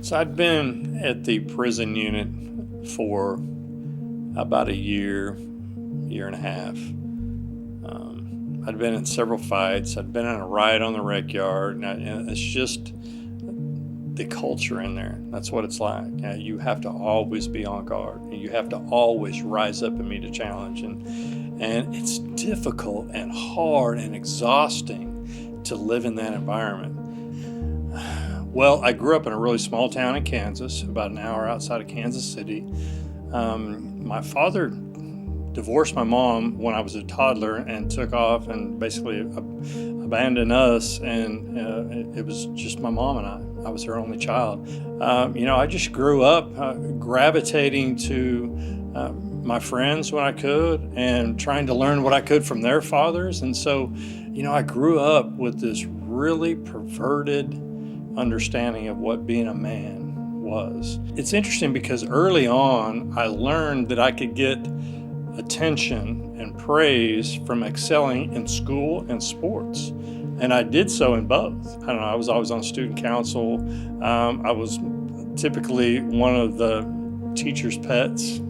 So I'd been at the prison unit for about a year, year and a half. I'd been in several fights. I'd been in a riot on the rec yard. And it's just the culture in there. That's what it's like. You have to always be on guard. You have to always rise up and meet a challenge. And it's difficult and hard and exhausting to live in that environment. Well, I grew up in a really small town in Kansas, about an hour outside of Kansas City. My father divorced my mom when I was a toddler and took off and basically abandoned us, and it was just my mom and I. I was her only child. I just grew up gravitating to my friends when I could and trying to learn what I could from their fathers. And so, I grew up with this really perverted understanding of what being a man was. It's interesting because early on, I learned that I could get attention and praise from excelling in school and sports. And I did so in both. I don't know, I was always on student council. I was typically one of the teacher's pets.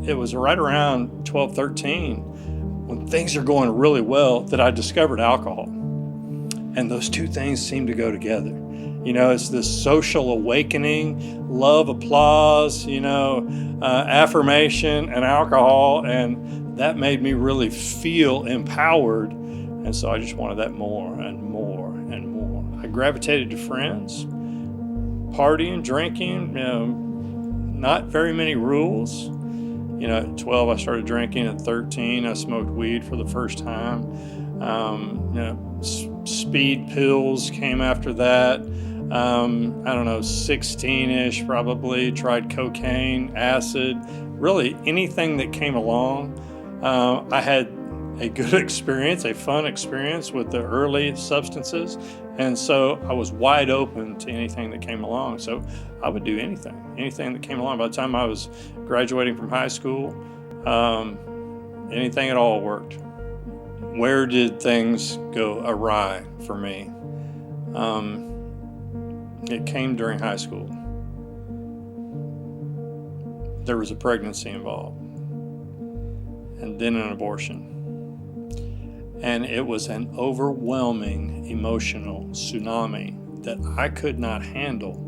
It was right around 12, 13, when things are going really well, that I discovered alcohol. And those two things seem to go together. It's this social awakening, love, applause, affirmation and alcohol. And that made me really feel empowered. And so I just wanted that more and more and more. I gravitated to friends, partying, drinking, not very many rules. At 12, I started drinking. At 13, I smoked weed for the first time. Speed pills came after that. 16-ish probably, tried cocaine, acid, really anything that came along. I had a good experience, a fun experience with the early substances, and so I was wide open to anything that came along. So I would do anything that came along. By the time I was graduating from high school, anything at all worked. Where did things go awry for me? It came during high school. There was a pregnancy involved, and then an abortion. And it was an overwhelming emotional tsunami that I could not handle,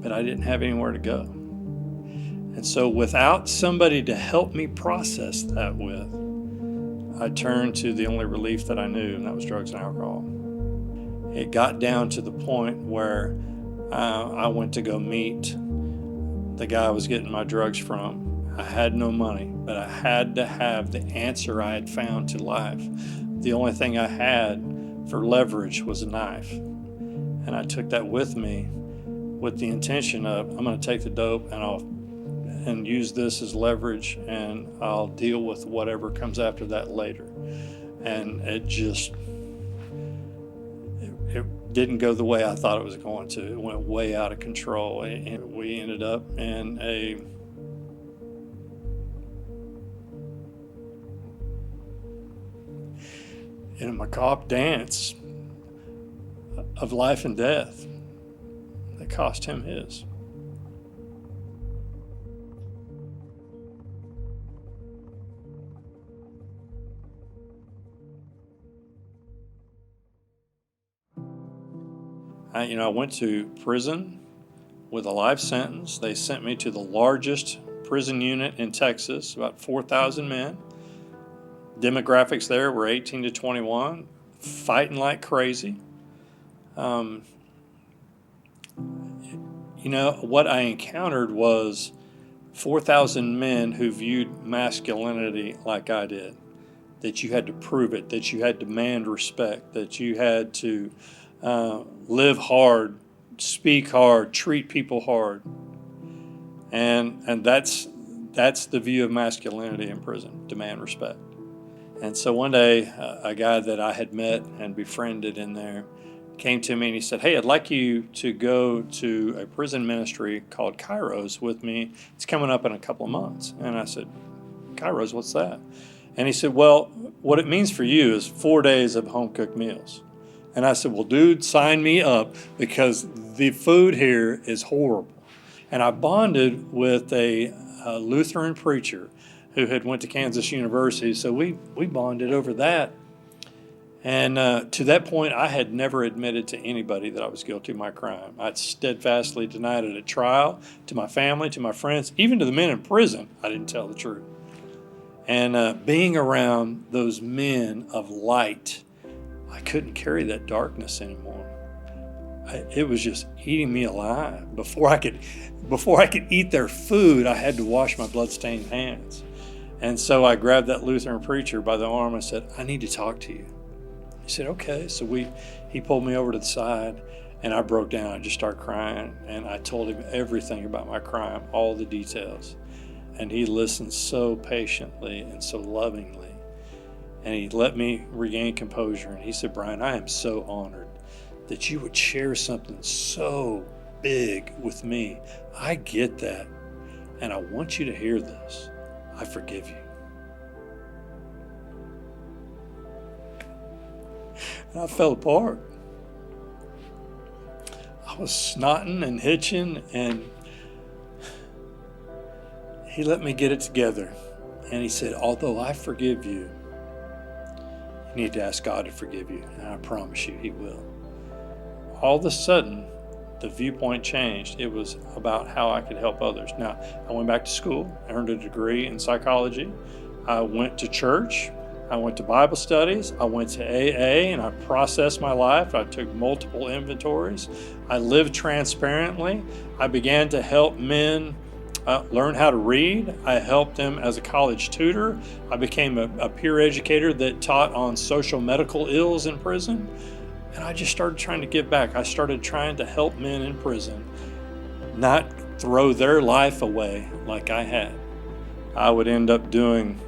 but I didn't have anywhere to go. And so without somebody to help me process that with, I turned to the only relief that I knew, and that was drugs and alcohol. It got down to the point where I went to go meet the guy I was getting my drugs from. I had no money, but I had to have the answer I had found to life. The only thing I had for leverage was a knife. And I took that with me with the intention of, I'm going to take the dope and use this as leverage, and I'll deal with whatever comes after that later. And it didn't go the way I thought it was going to. It went way out of control, and we ended up in a macabre dance of life and death that cost him his. I went to prison with a life sentence. They sent me to the largest prison unit in Texas, about 4,000 men. Demographics there were 18 to 21, fighting like crazy. What I encountered was 4,000 men who viewed masculinity like I did, that you had to prove it, that you had to demand respect, that you had to live hard, speak hard, treat people hard. And that's the view of masculinity in prison, demand respect. And so one day, a guy that I had met and befriended in there came to me and he said, "Hey, I'd like you to go to a prison ministry called Kairos with me. It's coming up in a couple of months." And I said, "Kairos, what's that?" And he said, "Well, what it means for you is 4 days of home-cooked meals. And I said, well, dude, sign me up because the food here is horrible. And I bonded with a Lutheran preacher who had went to Kansas University. So we bonded over that. And to that point, I had never admitted to anybody that I was guilty of my crime. I'd steadfastly denied it at trial, to my family, to my friends, even to the men in prison. I didn't tell the truth. And being around those men of light, I couldn't carry that darkness anymore. It was just eating me alive. Before I could eat their food, I had to wash my bloodstained hands. And so I grabbed that Lutheran preacher by the arm and said, I need to talk to you. He said, okay. So he pulled me over to the side, and I broke down. I just started crying, and I told him everything about my crime, all the details. And he listened so patiently and so lovingly. And he let me regain composure. And he said, Bryan, I am so honored that you would share something so big with me. I get that. And I want you to hear this. I forgive you. And I fell apart. I was snotting and hitching, and he let me get it together. And he said, although I forgive you, you need to ask God to forgive you. And I promise you, he will. All of a sudden, the viewpoint changed. It was about how I could help others. Now, I went back to school, I earned a degree in psychology. I went to church. I went to Bible studies. I went to AA, and I processed my life. I took multiple inventories. I lived transparently. I began to help men learn how to read. I helped them as a college tutor. I became a peer educator that taught on social medical ills in prison. And I just started trying to give back. I started trying to help men in prison not throw their life away like I had. I would end up doing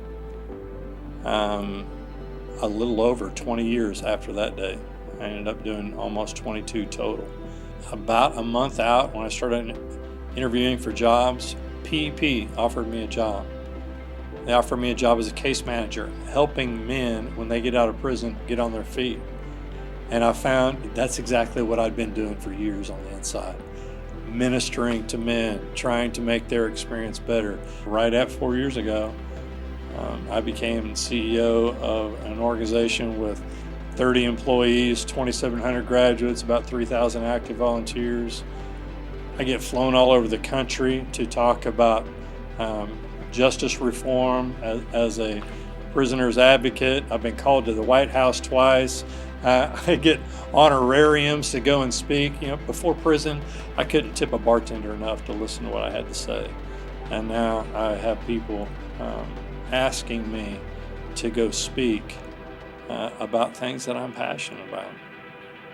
a little over 20 years after that day. I ended up doing almost 22 total. About a month out, when I started interviewing for jobs, PEP offered me a job. They offered me a job as a case manager, helping men when they get out of prison get on their feet. And I found that's exactly what I'd been doing for years on the inside. Ministering to men, trying to make their experience better. Right at 4 years ago, I became CEO of an organization with 30 employees, 2,700 graduates, about 3,000 active volunteers. I get flown all over the country to talk about justice reform as a prisoner's advocate. I've been called to the White House twice. I get honorariums to go and speak. Before prison, I couldn't tip a bartender enough to listen to what I had to say. And now I have people asking me to go speak about things that I'm passionate about.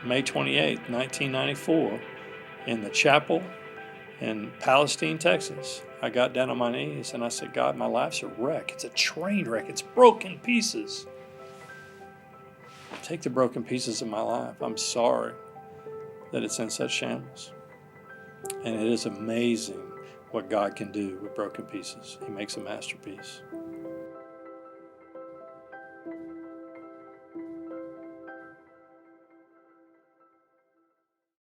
May 28th, 1994, in the chapel in Palestine, Texas, I got down on my knees and I said, God, my life's a wreck. It's a train wreck. It's broken pieces. Take the broken pieces of my life. I'm sorry that it's in such shambles. And it is amazing what God can do with broken pieces. He makes a masterpiece.